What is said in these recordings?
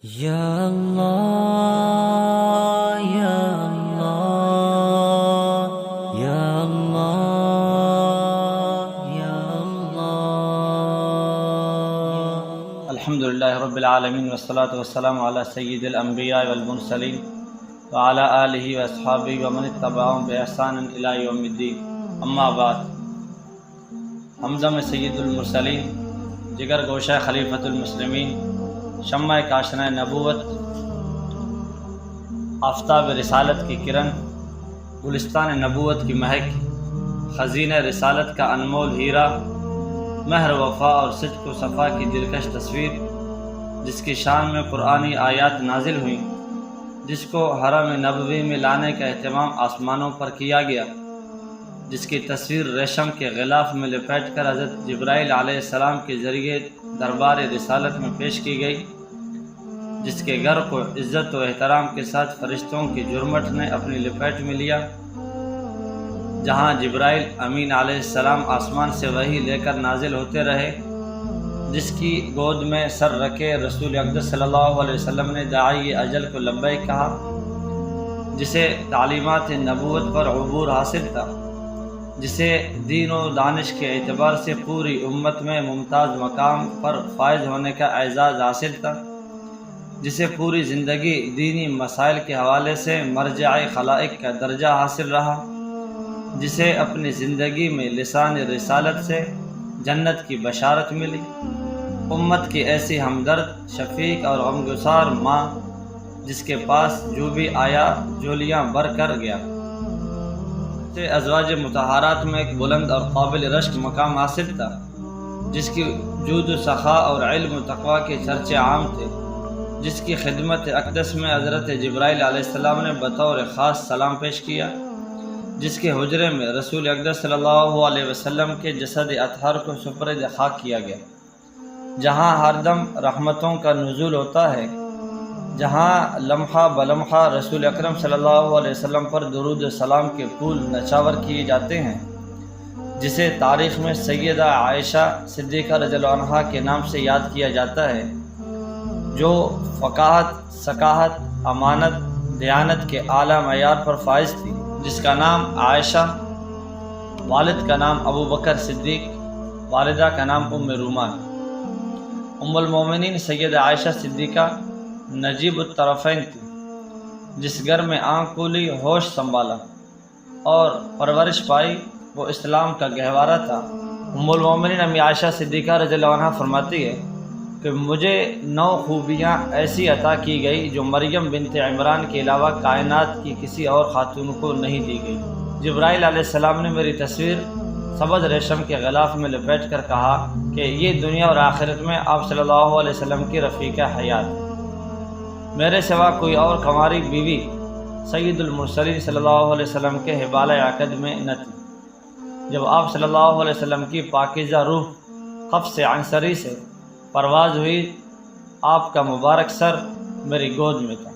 یا اللہ یا اللہ یا اللہ یا اللہ۔ الحمدللہ رب العالمین والصلاة والسلام علی سید الانبیاء والمرسلین وعلی آلہ واصحابہ ومن اتبعہم بإحسان الی یوم الدین، اما بعد۔ حمزہ میں سید المرسلین، جگر گوشہ خلیفۃ المسلمین، شمع کاشنۂ نبوت، آفتاب رسالت کی کرن، گلستان نبوت کی مہک، خزینہ رسالت کا انمول ہیرا، مہر وفا اور صدق و صفا کی دلکش تصویر، جس کی شان میں قرآنی آیات نازل ہوئیں، جس کو حرم نبوی میں لانے کا اہتمام آسمانوں پر کیا گیا، جس کی تصویر ریشم کے غلاف میں لپیٹ کر حضرت جبرائیل علیہ السلام کے ذریعے دربار رسالت میں پیش کی گئی، جس کے گھر کو عزت و احترام کے ساتھ فرشتوں کی جرمٹ نے اپنی لپیٹ میں لیا، جہاں جبرائیل امین علیہ السلام آسمان سے وحی لے کر نازل ہوتے رہے، جس کی گود میں سر رکھے رسول اقدس صلی اللہ علیہ وسلم نے داعی اجل کو لبیک کہا، جسے تعلیمات نبوت پر عبور حاصل تھا، جسے دین و دانش کے اعتبار سے پوری امت میں ممتاز مقام پر فائز ہونے کا اعزاز حاصل تھا، جسے پوری زندگی دینی مسائل کے حوالے سے مرجع خلائق کا درجہ حاصل رہا، جسے اپنی زندگی میں لسان رسالت سے جنت کی بشارت ملی، امت کی ایسی ہمدرد، شفیق اور غمگسار ماں، جس کے پاس جو بھی آیا جولیاں بھر کر گیا، سے ازواج مطہرات میں ایک بلند اور قابل رشک مقام حاصل تھا، جس کی جود و سخا اور علم و تقوی کے چرچے عام تھے، جس کی خدمت اقدس میں حضرت جبرائیل علیہ السلام نے بطور خاص سلام پیش کیا، جس کے حجرے میں رسول اقدس صلی اللہ علیہ وسلم کے جسد اطہر کو سپرد خاک کیا گیا، جہاں ہر دم رحمتوں کا نزول ہوتا ہے، جہاں لمحہ بلمحہ رسول اکرم صلی اللہ علیہ وسلم پر درود و سلام کے پھول نچاور کیے جاتے ہیں، جسے تاریخ میں سیدہ عائشہ صدیقہ رضی اللہ عنہا کے نام سے یاد کیا جاتا ہے، جو فقاہت، ثقافت، امانت، دیانت کے اعلیٰ معیار پر فائز تھی، جس کا نام عائشہ، والد کا نام ابو بکر صدیق، والدہ کا نام ام رومان۔ ام المومنین سیدہ عائشہ صدیقہ نجیب الطرفین تھی، جس گھر میں آنکھ کھولی، ہوش سنبھالا اور پرورش پائی، وہ اسلام کا گہوارہ تھا۔ ام المومنین امی عائشہ صدیقہ رضی اللہ عنہا فرماتی ہے کہ مجھے 9 خوبیاں ایسی عطا کی گئی جو مریم بنت عمران کے علاوہ کائنات کی کسی اور خاتون کو نہیں دی گئی۔ جبرائیل علیہ السلام نے میری تصویر سبز ریشم کے غلاف میں لپیٹ کر کہا کہ یہ دنیا اور آخرت میں آپ صلی اللہ علیہ وسلم کی رفیقہ حیات، میرے سوا کوئی اور کنواری بیوی سید المرسلین صلی اللہ علیہ وسلم کے حبالہ عقد میں نہ تھی۔ جب آپ صلی اللہ علیہ وسلم کی پاکیزہ روح قفس عنصری سے پرواز ہوئی، آپ کا مبارک سر میری گود میں تھا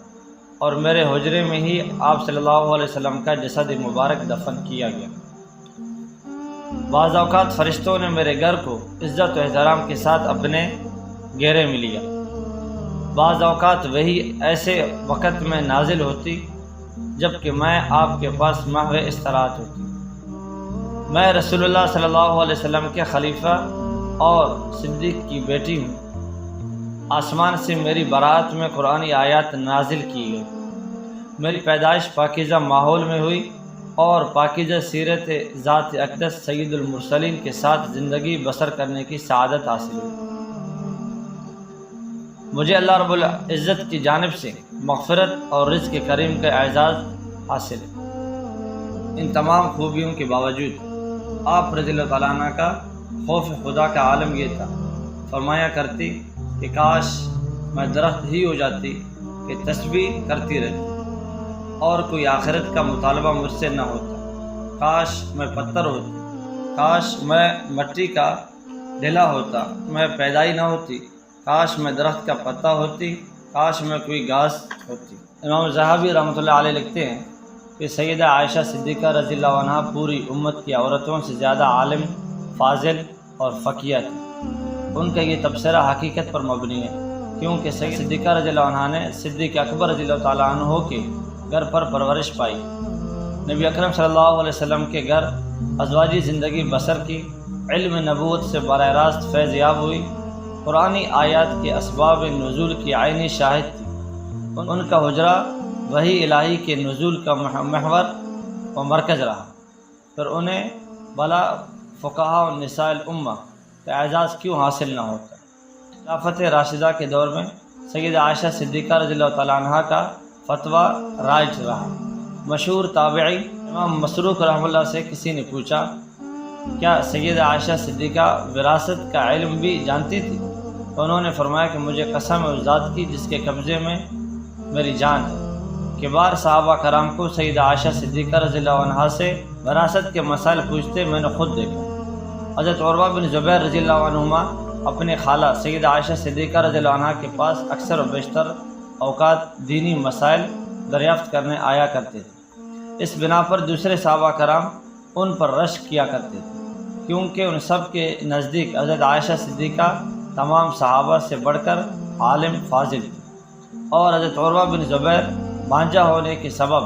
اور میرے حجرے میں ہی آپ صلی اللہ علیہ وسلم کا جسد مبارک دفن کیا گیا۔ بعض اوقات فرشتوں نے میرے گھر کو عزت و احترام کے ساتھ اپنے گھیرے میں لیا، بعض اوقات وہی ایسے وقت میں نازل ہوتی جب کہ میں آپ کے پاس محو استراحت ہوتی۔ میں رسول اللہ صلی اللہ علیہ وسلم کے خلیفہ اور صدیق کی بیٹی ہوں، آسمان سے میری برات میں قرآنی آیات نازل کی گئی، میری پیدائش پاکیزہ ماحول میں ہوئی اور پاکیزہ سیرت ذات اقدس سید المرسلین کے ساتھ زندگی بسر کرنے کی سعادت حاصل ہوئی۔ مجھے اللہ رب العزت کی جانب سے مغفرت اور رزق کریم کا اعزاز حاصل ہے۔ ان تمام خوبیوں کے باوجود آپ رضی اللہ تعالیٰ عنہ کا خوف خدا کا عالم یہ تھا، فرمایا کرتی کہ کاش میں درخت ہی ہو جاتی کہ تسبیح کرتی رہتی اور کوئی آخرت کا مطالبہ مجھ سے نہ ہوتا، کاش میں پتھر ہوتی، کاش میں مٹی کا ڈھلا ہوتا، میں پیدائی نہ ہوتی، کاش میں درخت کا پتا ہوتی، کاش میں کوئی گھاس ہوتی۔ امام ذہبی رحمۃ اللہ علیہ لکھتے ہیں کہ سیدہ عائشہ صدیقہ رضی اللہ عنہا پوری امت کی عورتوں سے زیادہ عالم، فاضل اور فقیہ تھی۔ ان کا یہ تبصرہ حقیقت پر مبنی ہے کیونکہ سید صدیقہ رضی اللہ عنہ نے صدیق اکبر رضی اللہ تعالیٰ عنہ کے گھر پر پرورش پائی، نبی اکرم صلی اللہ علیہ وسلم کے گھر ازواجی زندگی بسر کی، علم نبوت سے براہ راست فیض یاب ہوئی، قرآنی آیات کے اسباب نزول کی عینی شاہد تھی، ان کا حجرہ وحی الہی کے نزول کا محور و مرکز رہا، پھر انہیں بلا فقہاء و نساء الامہ کا اعزاز کیوں حاصل نہ ہوتا۔ خلافت راشدہ کے دور میں سید عائشہ صدیقہ رضی اللہ تعالیٰ عنہ کا فتویٰ رائج رہا۔ مشہور تابعی امام مسروق رحمہ اللہ سے کسی نے پوچھا، کیا سید عائشہ صدیقہ وراثت کا علم بھی جانتی تھی؟ تو انہوں نے فرمایا کہ مجھے قسم ہے اس ذات کی جس کے قبضے میں میری جان ہے۔ کبار صحابہ کرام کو سید عائشہ صدیقہ رضی اللہ عنہ سے وراثت کے مسائل پوچھتے میں نے خود دیکھا۔ حضرت عروہ بن زبیر رضی اللہ عنہما اپنے خالہ سید عائشہ صدیقہ رضی اللہ عنہ کے پاس اکثر و بیشتر اوقات دینی مسائل دریافت کرنے آیا کرتے تھے۔ اس بنا پر دوسرے صحابہ کرام ان پر رشک کیا کرتے تھے، کیونکہ ان سب کے نزدیک حضرت عائشہ صدیقہ تمام صحابہ سے بڑھ کر عالم فاضل تھی، اور حضرت عروہ بن زبیر بانجہ ہونے کے سبب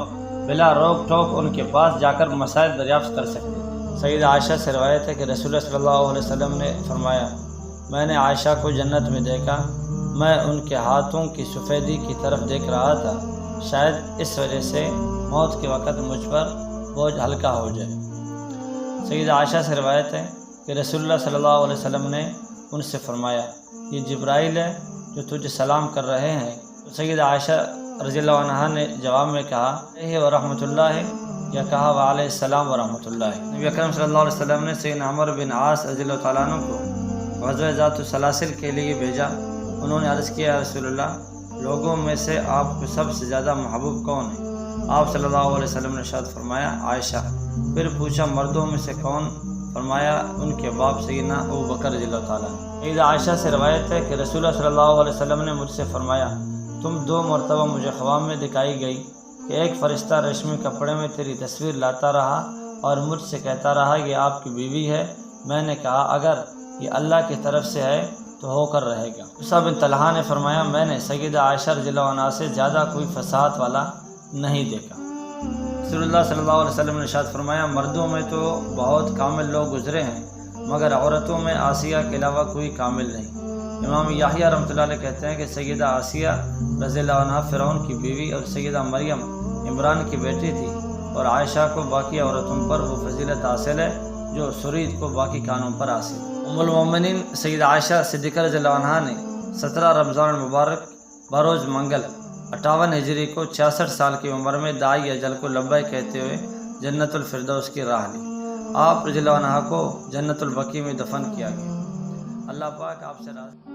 بلا روک ٹوک ان کے پاس جا کر مسائل دریافت کر سکتے۔ سید عائشہ سے روایت ہے کہ رسول اللہ صلی اللہ علیہ وسلم نے فرمایا، میں نے عائشہ کو جنت میں دیکھا، میں ان کے ہاتھوں کی سفیدی کی طرف دیکھ رہا تھا، شاید اس وجہ سے موت کے وقت مجھ پر بوجھ ہلکا ہو جائے۔ سید عائشہ سے روایت ہے کہ رسول اللہ صلی اللہ علیہ وسلم نے ان سے فرمایا، یہ جبرائیل ہے جو تجھے سلام کر رہے ہیں۔ تو سید عائشہ رضی اللہ عنہ نے جواب میں کہا، علیہ ورحمۃ اللہ، یا کہا وعلیہ السلام ورحمۃ اللہ۔ نبی اکرم صلی اللہ علیہ وسلم نے سیدنا عمر بن عاص رضی اللہ تعالیٰ عنہ کو غزوہ ذات السلاسل کے لیے بھیجا۔ انہوں نے عرض کیا، رسول اللہ، لوگوں میں سے آپ کو سب سے زیادہ محبوب کون ہے؟ آپ صلی اللہ علیہ وسلم نے ارشاد فرمایا، عائشہ۔ پھر پوچھا، مردوں میں سے کون؟ فرمایا، ان کے باپ سیدنا ابوبکر رضی اللہ تعالیٰ۔ سیدہ عائشہ سے روایت ہے کہ رسول اللہ صلی اللہ علیہ وسلم نے مجھ سے فرمایا، تم 2 مرتبہ مجھے خواب میں دکھائی گئی کہ ایک فرشتہ ریشمی کپڑے میں تیری تصویر لاتا رہا اور مجھ سے کہتا رہا یہ آپ کی بیوی ہے۔ میں نے کہا، اگر یہ اللہ کی طرف سے ہے تو ہو کر رہے گا۔ موسیٰ بن طلحہ نے فرمایا، میں نے سیدہ عائشہ رضی اللہ عنہا سے زیادہ کوئی فصاحت والا نہیں دیکھا۔ رسول اللہ صلی اللہ علیہ وسلم نے ارشاد فرمایا، مردوں میں تو بہت کامل لوگ گزرے ہیں، مگر عورتوں میں آسیہ کے علاوہ کوئی کامل نہیں۔ امام یحییٰ رحمۃ اللہ علیہ کہتے ہیں کہ سیدہ آسیہ رضی اللہ عنہا فرعون کی بیوی اور سیدہ مریم عمران کی بیٹی تھی، اور عائشہ کو باقی عورتوں پر وہ فضیلت حاصل ہے جو سرید کو باقی کانوں پر حاصل ہے۔ ام المومنین سیدہ عائشہ صدیقہ رضی اللہ عنہا نے 17 رمضان المبارک بروز منگل 58 ہجری کو 66 سال کی عمر میں داعی اجل کو لبیک کہتے ہوئے جنت الفردوس کی راہ لی۔ آپ رضی اللہ عنہ کو جنت البقیع میں دفن کیا گیا۔ اللہ پاک آپ سے راضی۔